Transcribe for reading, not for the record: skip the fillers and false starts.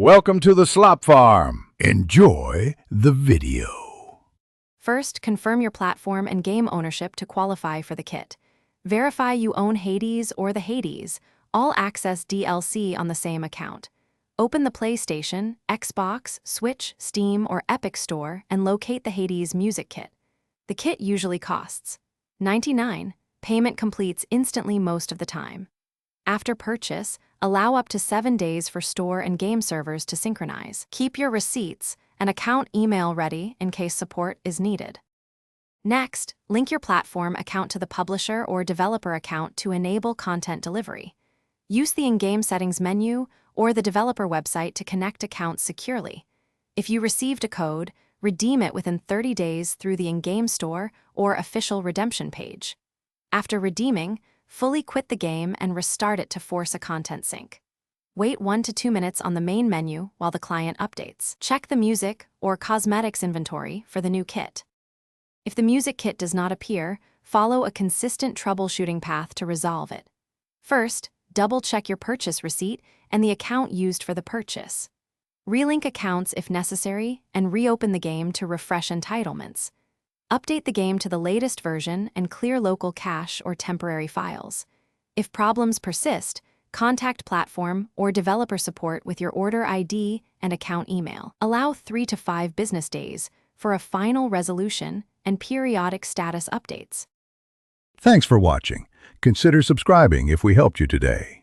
Welcome to the Slop Farm. Enjoy the video. First, confirm your platform and game ownership to qualify for the kit. Verify you own Hades or the Hades, all access DLC on the same account. Open the PlayStation, Xbox, Switch, Steam, or Epic Store and locate the Hades music kit. The kit usually costs $99. Payment completes instantly most of the time. After purchase, allow up to 7 days for store and game servers to synchronize. Keep your receipts and account email ready in case support is needed. Next, link your platform account to the publisher or developer account to enable content delivery. Use the in-game settings menu or the developer website to connect accounts securely. If you received a code, redeem it within 30 days through the in-game store or official redemption page. After redeeming, fully quit the game and restart it to force a content sync. Wait 1 to 2 minutes on the main menu while the client updates. Check the music or cosmetics inventory for the new kit. If the music kit does not appear, follow a consistent troubleshooting path to resolve it. First, double-check your purchase receipt and the account used for the purchase. Relink accounts if necessary and reopen the game to refresh entitlements. Update the game to the latest version and clear local cache or temporary files. If problems persist, contact platform or developer support with your order ID and account email. Allow 3 to 5 business days for a final resolution and periodic status updates. Thanks for watching. Consider subscribing if we helped you today.